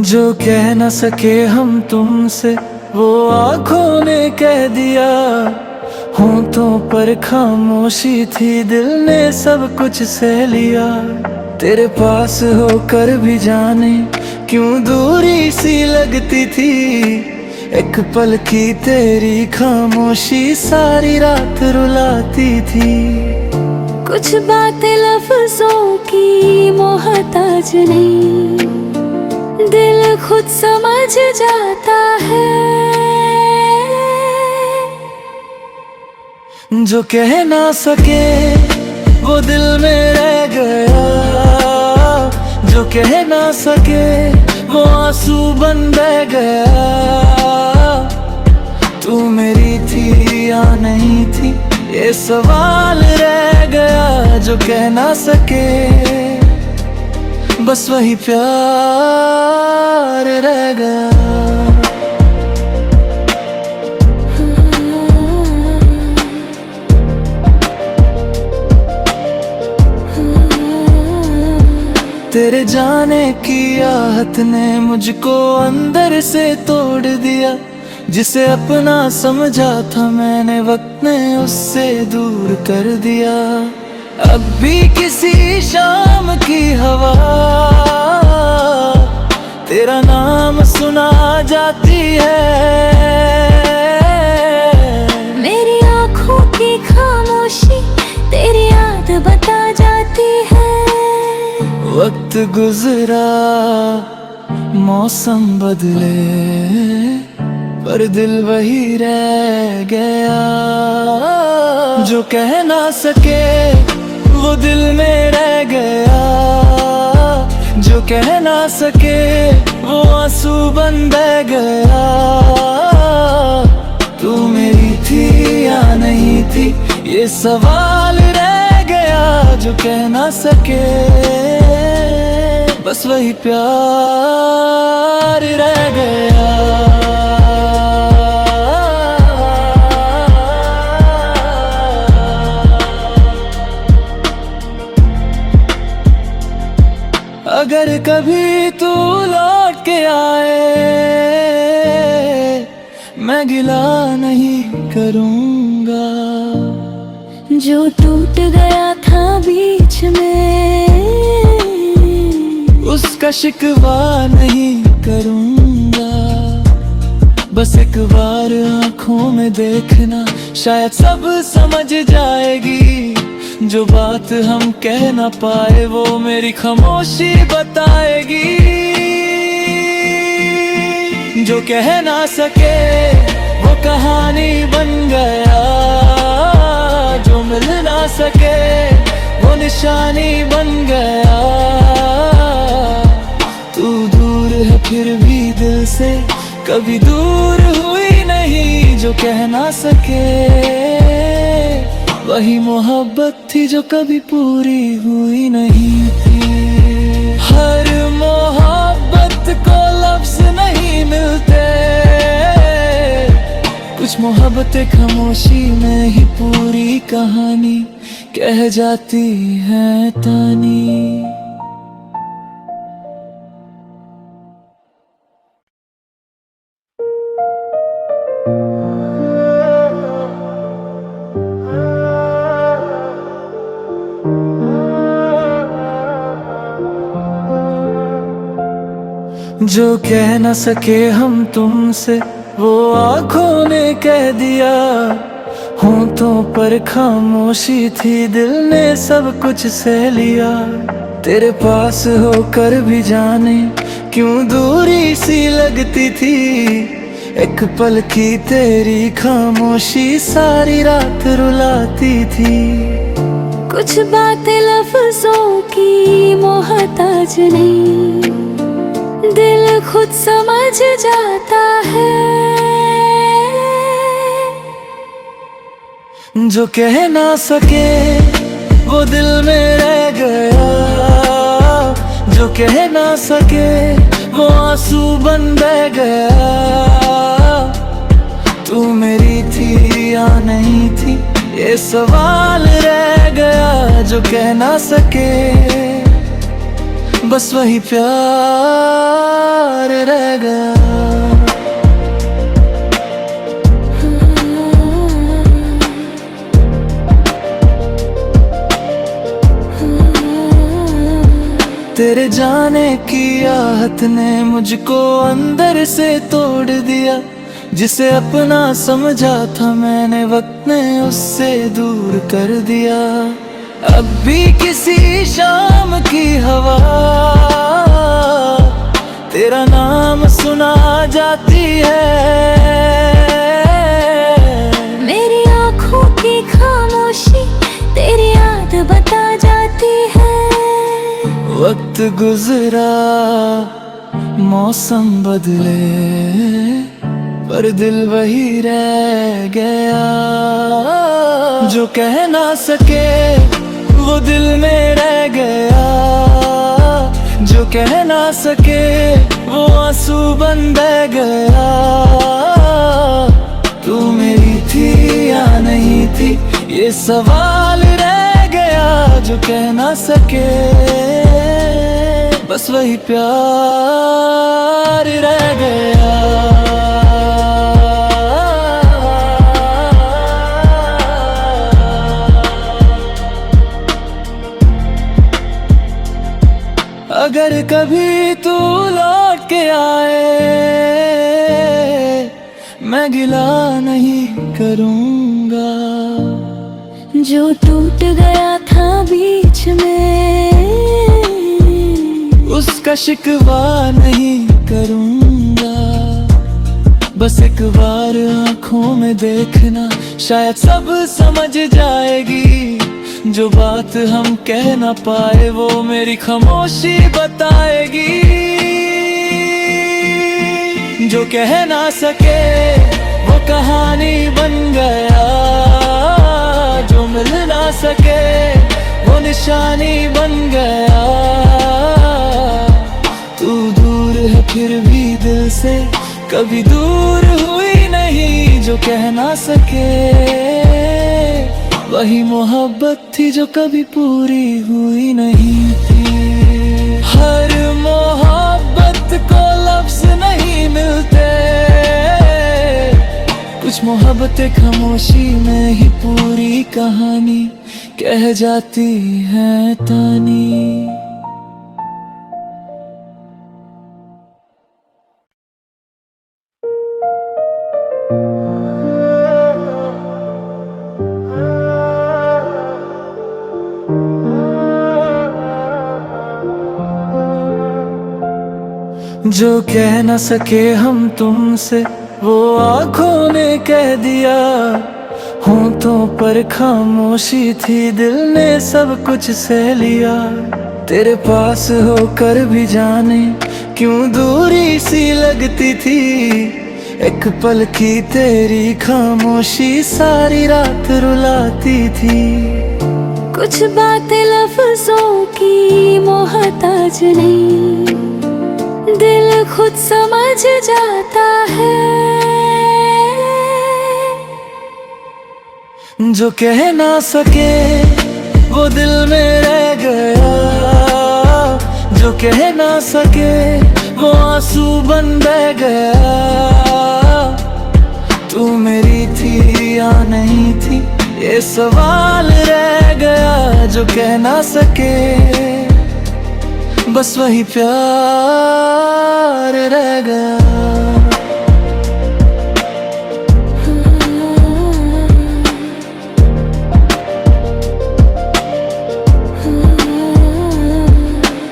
जो कह न सके हम तुमसे वो आँखों ने कह दिया। होंठों पर खामोशी थी, दिल ने सब कुछ सह लिया। तेरे पास होकर भी जाने क्यों दूरी सी लगती थी। एक पल की तेरी खामोशी सारी रात रुलाती थी। कुछ बातें लफ्जों की मोहताज नहीं, दिल खुद समझ जाता है। जो कह ना सके वो दिल में रह गया। जो कह ना सके वो आंसू बन बह गया। तू मेरी थी या नहीं थी ये सवाल रह गया। जो कह ना सके बस वही प्यार रह गया। तेरे जाने की आहट ने मुझको अंदर से तोड़ दिया। जिसे अपना समझा था मैंने वक्त ने उससे दूर कर दिया। अब भी किसी शाम की हवा तेरा नाम सुना जाती है। मेरी आँखों की खामोशी तेरी याद बता जाती है। वक्त गुजरा मौसम बदले पर दिल वही रह गया। जो कह ना सके वो दिल में रह गया। जो कह ना सके वो आंसू बन बह गया। तू मेरी थी या नहीं थी ये सवाल रह गया। जो कह ना सके बस वही प्यार रह गया। अगर कभी तू लौट के आए मैं गिला नहीं करूँगा। जो टूट गया था बीच में उसका शिकवा नहीं करूँगा। बस एक बार आँखों में देखना शायद सब समझ जाएगी। जो बात हम कह ना पाए वो मेरी खामोशी बताएगी। जो कह ना सके वो कहानी बन गया। जो मिल ना सके वो निशानी बन गया। तू दूर है फिर भी दिल से कभी दूर हुई नहीं। जो कह ना सके वही मोहब्बत थी जो कभी पूरी हुई नहीं थी। हर मोहब्बत को लफ्ज नहीं मिलते। कुछ मोहब्बतें खामोशी में ही पूरी कहानी कह जाती है तानी। जो कह न सके हम तुमसे वो आँखों ने कह दिया। होंठों पर खामोशी थी, दिल ने सब कुछ सह लिया। तेरे पास होकर भी जाने क्यों दूरी सी लगती थी। एक पल की तेरी खामोशी सारी रात रुलाती थी। कुछ बातें लफ्जों की मोहताज नहीं, दिल खुद समझ जाता है। जो कह ना सके वो दिल में रह गया। जो कह ना सके वो आंसू बन बह गया। तू मेरी थी या नहीं थी ये सवाल रह गया। जो कह ना सके बस वही प्यार रह गया। तेरे जाने की आहट ने मुझको अंदर से तोड़ दिया। जिसे अपना समझा था मैंने वक्त ने उससे दूर कर दिया। अब भी किसी शाम की हवा तेरा नाम सुना जाती है। मेरी आँखों की खामोशी तेरी याद बता जाती है। वक्त गुजरा मौसम बदले पर दिल वही रह गया। जो कह ना सके वो दिल में रह गया। जो कह ना सके वो आंसू बन बह गया। तू मेरी थी या नहीं थी ये सवाल रह गया। जो कह ना सके बस वही प्यार रह गया। अगर कभी तू लौट के आए मैं गिला नहीं करूँगा। जो टूट गया था बीच में उसका शिकवा नहीं करूँगा। बस एक बार आँखों में देखना शायद सब समझ जाएगी। जो बात हम कह ना पाए वो मेरी खामोशी बताएगी। जो कह ना सके वो कहानी बन गया। जो मिल ना सके वो निशानी बन गया। तू दूर है फिर भी दिल से कभी दूर हुई नहीं। जो कह ना सके वही मोहब्बत थी जो कभी पूरी हुई नहीं थी। हर मोहब्बत को लफ्ज नहीं मिलते। कुछ मोहब्बतें खामोशी में ही पूरी कहानी कह जाती हैं तानी। जो कह न सके हम तुमसे वो आँखों ने कह दिया। होंठों पर खामोशी थी दिल ने सब कुछ सह लिया। तेरे पास होकर भी जाने क्यों दूरी सी लगती थी। एक पल की तेरी खामोशी सारी रात रुलाती थी। कुछ बातें लफ्जों की मोहताज नहीं दिल खुद समझ जाता है। जो कह ना सके वो दिल में रह गया। जो कह ना सके वो आंसू बन बह गया। तू मेरी थी या नहीं थी ये सवाल रह गया। जो कह ना सके बस वही प्यार रह गया।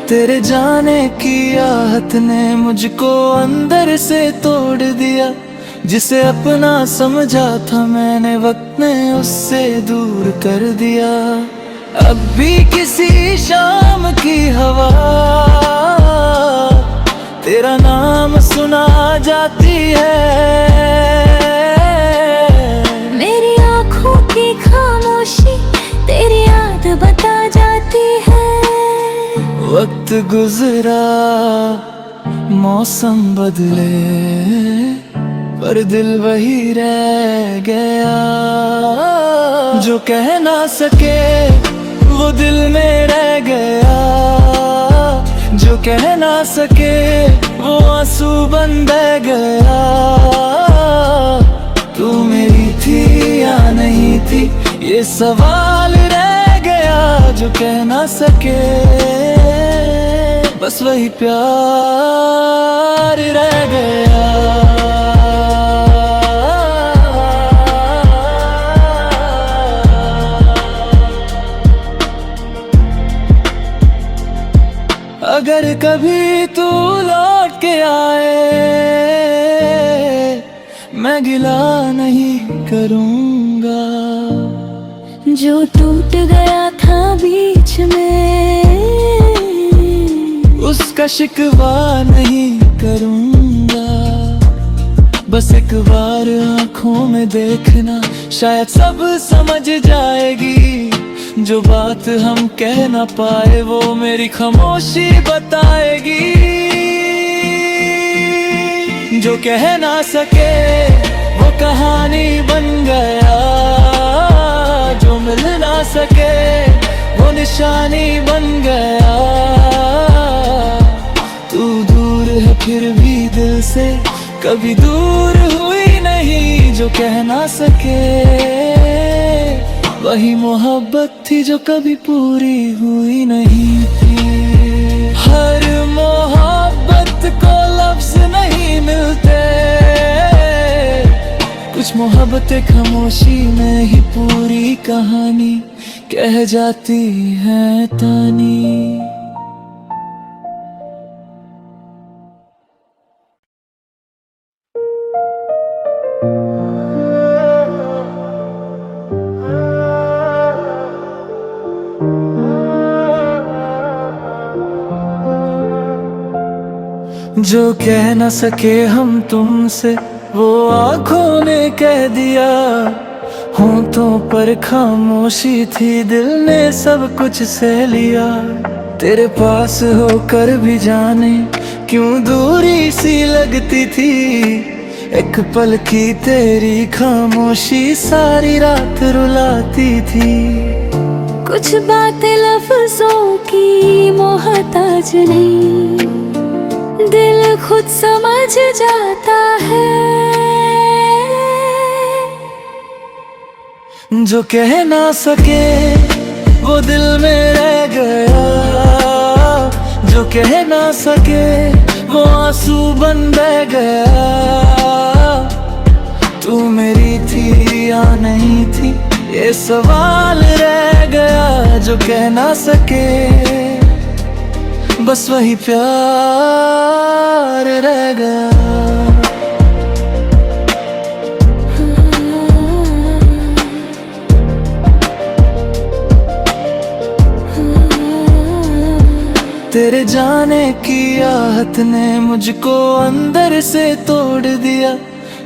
तेरे जाने की आहट ने मुझको अंदर से तोड़ दिया। जिसे अपना समझा था मैंने वक्त ने उससे दूर कर दिया। अब भी किसी शाम की हवा तेरा नाम सुना जाती है। मेरी आँखों की खामोशी तेरी याद बता जाती है। वक्त गुजरा मौसम बदले पर दिल वही रह गया। जो कह ना सके वो दिल में रह गया। जो कह ना सके वो आंसू बन बह गया। तू मेरी थी या नहीं थी ये सवाल रह गया। जो कह ना सके बस वही प्यार रह गया। अगर कभी तू लौट के आए मैं गिला नहीं करूँगा। जो टूट गया था बीच में उसका शिकवा नहीं करूँगा। बस एक बार आँखों में देखना शायद सब समझ जाएगी। जो बात हम कह ना पाए वो मेरी खामोशी बताएगी। जो कह ना सके वो कहानी बन गया। जो मिल ना सके वो निशानी बन गया। तू दूर है फिर भी दिल से कभी दूर हुई नहीं। जो कह ना सके वही मोहब्बत थी जो कभी पूरी हुई नहीं थी। हर मोहब्बत को लफ्ज नहीं मिलते। कुछ मोहब्बतें खामोशी में ही पूरी कहानी कह जाती हैं तानी। जो कह न सके हम तुमसे वो आँखों ने कह दिया। होंठों पर खामोशी थी दिल ने सब कुछ सह लिया। तेरे पास होकर भी जाने क्यों दूरी सी लगती थी। एक पल की तेरी खामोशी सारी रात रुलाती थी। कुछ बातें लफ्जों की मोहताज नहीं, दिल खुद समझ जाता है। जो कह ना सके वो दिल में रह गया। जो कह ना सके वो आंसू बन बह गया। तू मेरी थी या नहीं थी ये सवाल रह गया। जो कह ना सके बस वही प्यार रह गया। तेरे जाने की आहट ने मुझको अंदर से तोड़ दिया।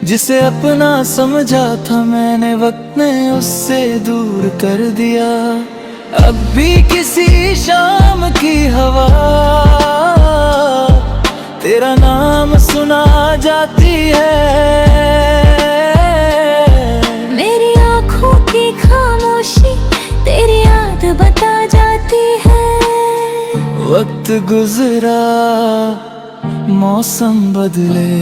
जिसे अपना समझा था मैंने वक्त ने उससे दूर कर दिया। अब भी किसी शाम की हवा तेरा नाम सुना जाती है। मेरी आँखों की खामोशी तेरी याद बता जाती है। वक्त गुजरा मौसम बदले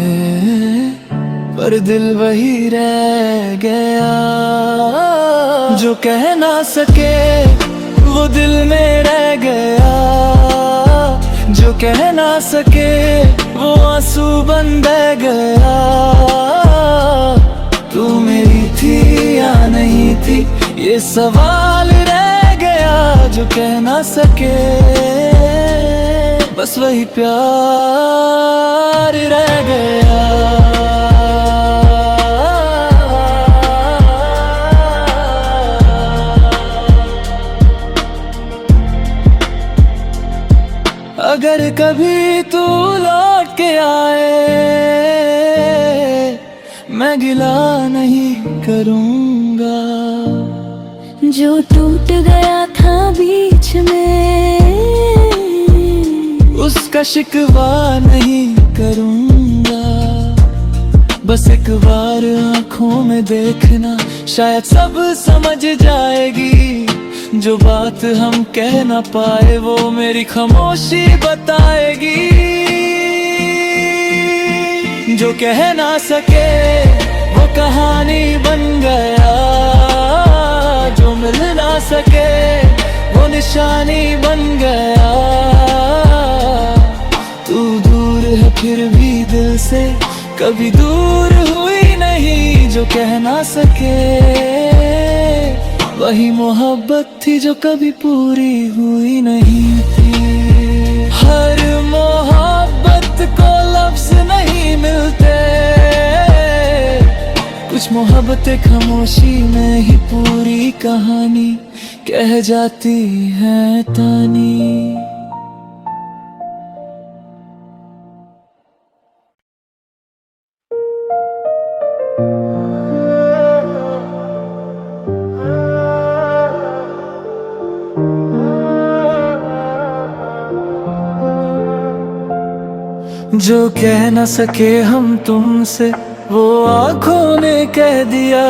पर दिल वही रह गया। जो कह ना सके वो दिल में रह गया। जो कह ना सके वो आंसू बन बह गया। तू मेरी थी या नहीं थी ये सवाल रह गया। जो कह ना सके बस वही प्यार रह गया। अगर कभी तू लौट के आए मैं गिला नहीं करूँगा। जो टूट गया था बीच में उसका शिकवा नहीं करूँगा। बस एक बार आँखों में देखना शायद सब समझ जाएगी। जो बात हम कह ना पाए वो मेरी खामोशी बताएगी। जो कह ना सके वो कहानी बन गया, जो मिल ना सके वो निशानी बन गया। तू दूर है फिर भी दिल से कभी दूर हुई नहीं। जो कह ना सके वही मोहब्बत थी जो कभी पूरी हुई नहीं थी। हर मोहब्बत को लफ्ज नहीं मिलते, कुछ मोहब्बतें खामोशी में ही पूरी कहानी कह जाती हैं तानी। जो कह न सके हम तुमसे वो आँखों ने कह दिया।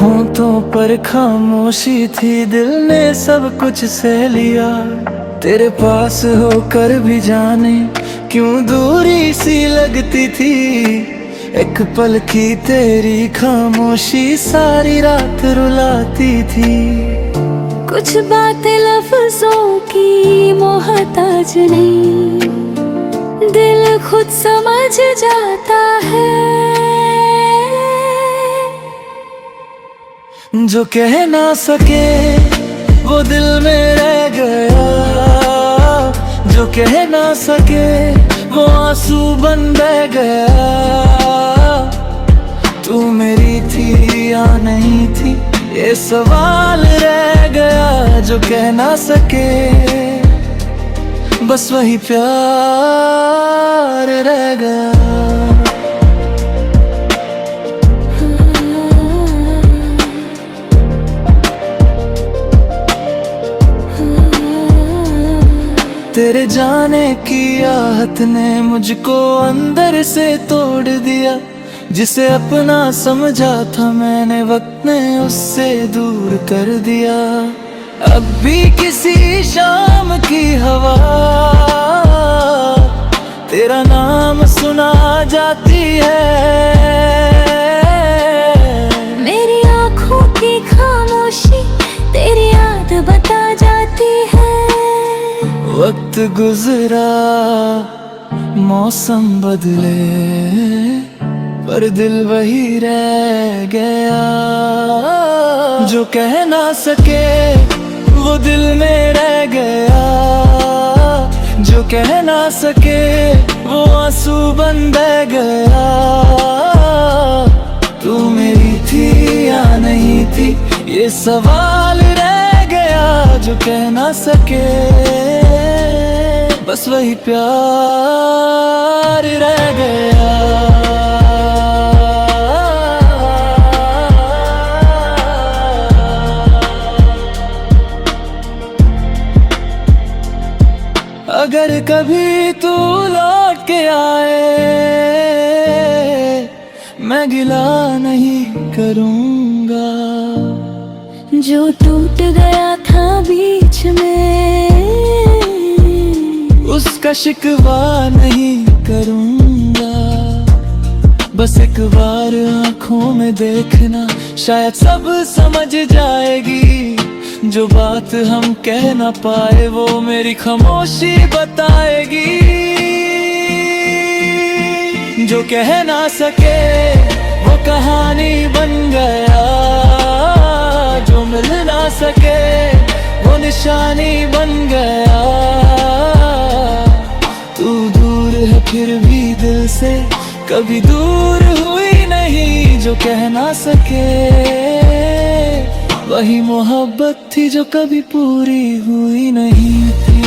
होंठों पर खामोशी थी, दिल ने सब कुछ सह लिया। तेरे पास होकर भी जाने क्यों दूरी सी लगती थी। एक पल की तेरी खामोशी सारी रात रुलाती थी। कुछ बातें लफ्जों की मोहताज नहीं, दिल खुद समझ जाता है। जो कह ना सके वो दिल में रह गया, जो कह ना सके वो आंसू बन बह गया। तू मेरी थी या नहीं थी ये सवाल रह गया। जो कह ना सके बस वही प्यार रह गया। तेरे जाने की आहट ने मुझको अंदर से तोड़ दिया। जिसे अपना समझा था मैंने वक्त ने उससे दूर कर दिया। अब भी किसी शाम की हवा तेरा नाम सुना जाती है। मेरी आँखों की खामोशी तेरी याद बता जाती है। वक्त गुजरा मौसम बदले पर दिल वही रह गया। जो कह ना सके वो दिल में रह गया। जो कह ना सके वो आंसू बन बह गया। तू मेरी थी या नहीं थी ये सवाल रह गया। जो कह ना सके बस वही प्यार रह गया। अगर कभी तू लौट के आए मैं गिला नहीं करूँगा। जो टूट गया था बीच में उसका शिकवा नहीं करूँगा। बस एक बार आँखों में देखना शायद सब समझ जाएगी। जो बात हम कह ना पाए वो मेरी खामोशी बताएगी। जो कह ना सके वो कहानी बन गया। जो मिल ना सके वो निशानी बन गया। तू दूर है फिर भी दिल से कभी दूर हुई नहीं। जो कह ना सके वही मोहब्बत थी जो कभी पूरी हुई नहीं थी।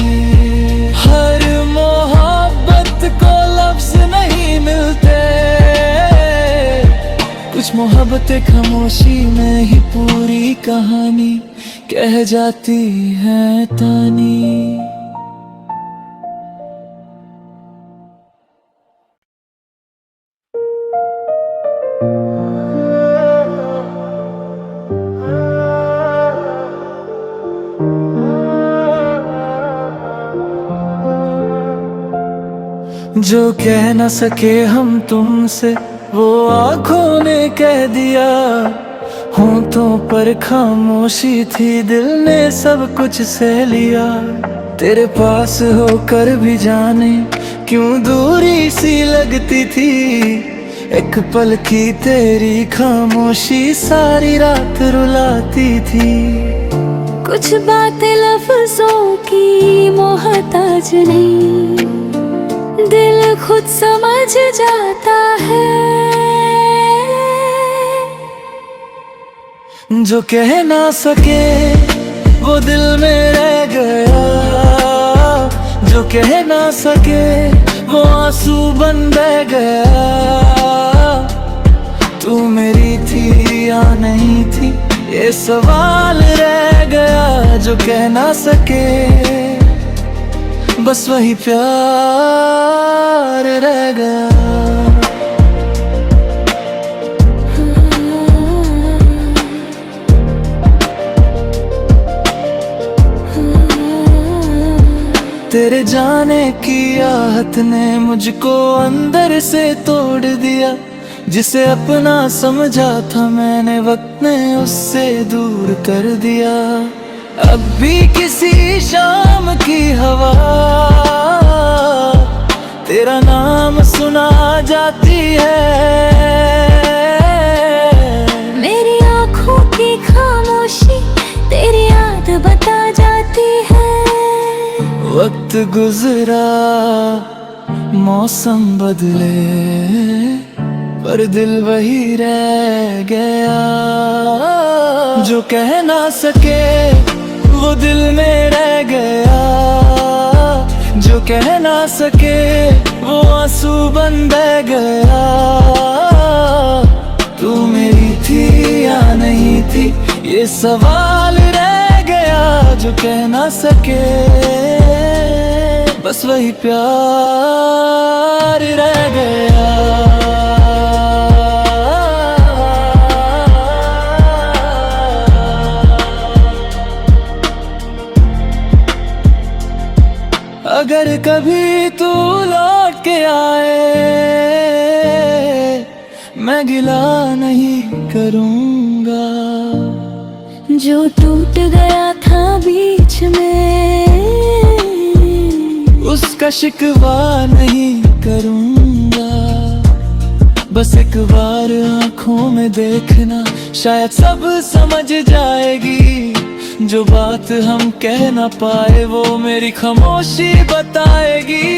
हर मोहब्बत को लफ्ज नहीं मिलते, कुछ मोहब्बतें खामोशी में ही पूरी कहानी कह जाती हैं तानी। जो कह न सके हम तुमसे वो आँखों ने कह दिया। होंठों पर खामोशी थी, दिल ने सब कुछ सह लिया। तेरे पास होकर भी जाने क्यों दूरी सी लगती थी। एक पल की तेरी खामोशी सारी रात रुलाती थी। कुछ बातें लफ्जों की मोहताज नहीं, दिल खुद समझ जाता है। जो कह ना सके वो दिल में रह गया। जो कह ना सके वो आंसू बन बह गया। तू मेरी थी या नहीं थी ये सवाल रह गया। जो कह ना सके बस वही प्यार रह गया। तेरे जाने की आहट ने मुझको अंदर से तोड़ दिया। जिसे अपना समझा था मैंने वक्त ने उससे दूर कर दिया। अब भी किसी शाम की हवा तेरा नाम सुना जाती है। मेरी आँखों की खामोशी तेरी याद बता जाती है। वक्त गुजरा मौसम बदले पर दिल वही रह गया। जो कह ना सके वो दिल में रह गया। जो कह ना सके वो आंसू बन बह गया। तू मेरी थी या नहीं थी ये सवाल रह गया। जो कह ना सके बस वही प्यार रह गया। अगर कभी तू लौट के आए मैं गिला नहीं करूँगा। जो टूट गया था बीच में उसका शिकवा नहीं करूँगा। बस एक बार आँखों में देखना शायद सब समझ जाएगी। जो बात हम कह ना पाए वो मेरी खामोशी बताएगी।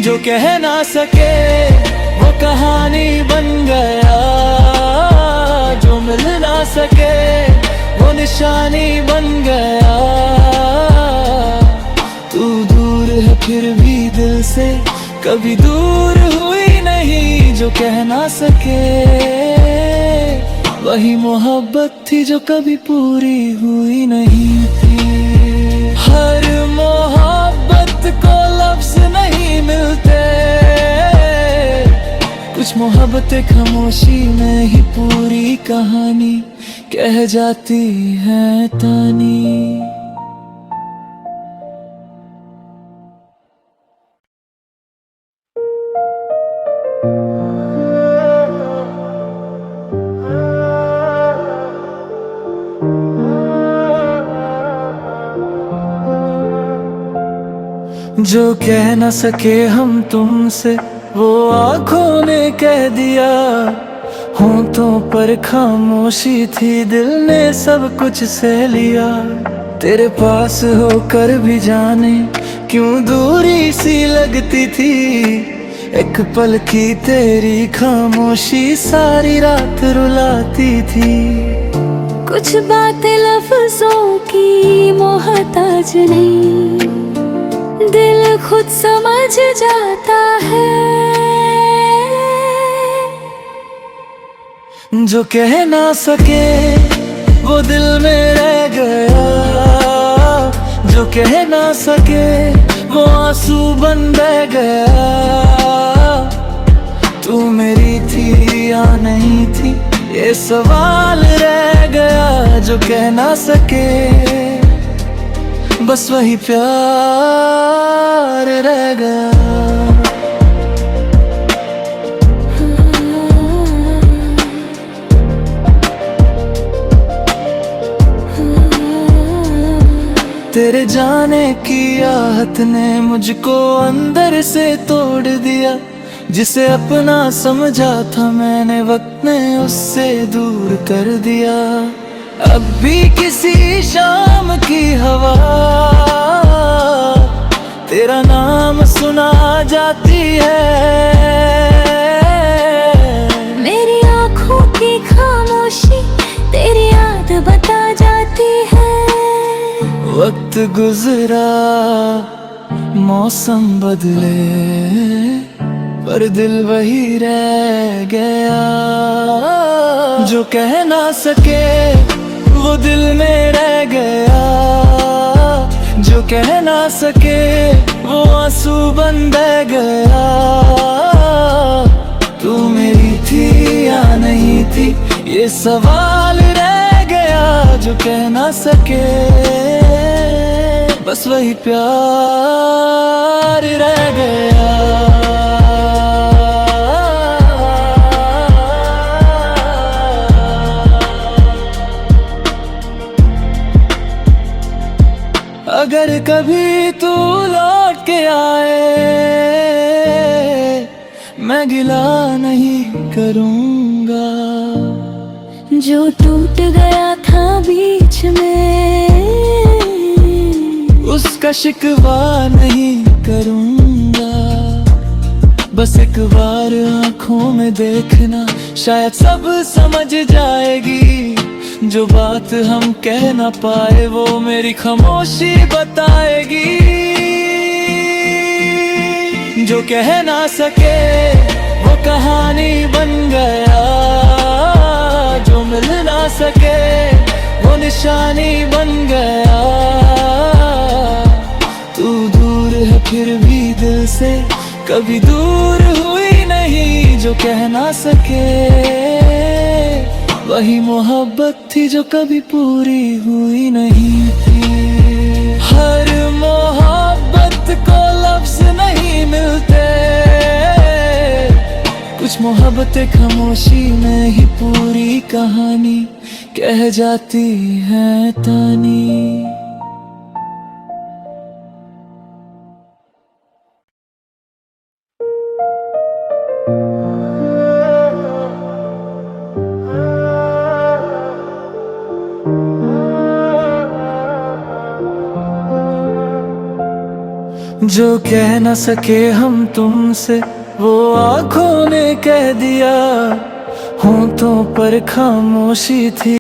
जो कह ना सके वो कहानी बन गया। जो मिल ना सके वो निशानी बन गया। तू दूर है फिर भी दिल से कभी दूर हुई नहीं। जो कह ना सके वही मोहब्बत थी जो कभी पूरी हुई नहीं थी। हर मोहब्बत को लफ्ज नहीं मिलते। कुछ मोहब्बतें खामोशी में ही पूरी कहानी कह जाती है तानी। जो कह न सके हम तुमसे वो आँखों ने कह दिया। होंठों पर खामोशी थी, दिल ने सब कुछ सह लिया। तेरे पास होकर भी जाने क्यों दूरी सी लगती थी। एक पल की तेरी खामोशी सारी रात रुलाती थी। कुछ बातें लफ्जों की मोहताज नहीं, दिल खुद समझ जाता है। जो कह ना सके वो दिल में रह गया। जो कह ना सके वो आंसू बन बह गया। तू मेरी थी या नहीं थी ये सवाल रह गया। जो कह ना सके बस वही प्यार रह गया। तेरे जाने की आहट ने मुझको अंदर से तोड़ दिया। जिसे अपना समझा था मैंने वक्त ने उससे दूर कर दिया। अब भी किसी शाम की हवा तेरा नाम सुना जाती है। मेरी आँखों की खामोशी तेरी याद बता जाती है। वक्त गुजरा मौसम बदले पर दिल वही रह गया। जो कह ना सके वो दिल में रह गया। जो कह ना सके वो आंसू बन बह गया। तू मेरी थी या नहीं थी ये सवाल रह गया। जो कह ना सके बस वही प्यार रह गया। अगर कभी तू लौट के आए मैं गिला नहीं करूँगा। जो टूट गया था बीच में उसका शिकवा नहीं करूँगा। बस एक बार आँखों में देखना शायद सब समझ जाएगी। जो बात हम कह ना पाए वो मेरी खामोशी बताएगी। जो कह ना सके वो कहानी बन गया। जो मिल ना सके वो निशानी बन गया। तू दूर है फिर भी दिल से कभी दूर हुई नहीं। जो कह ना सके वही मोहब्बत थी जो कभी पूरी हुई नहीं थी। हर मोहब्बत को लफ्ज नहीं मिलते। कुछ मोहब्बतें खामोशी में ही पूरी कहानी कह जाती हैं तानी। जो कह न सके हम तुमसे वो आँखों ने कह दिया। होंठों पर खामोशी थी।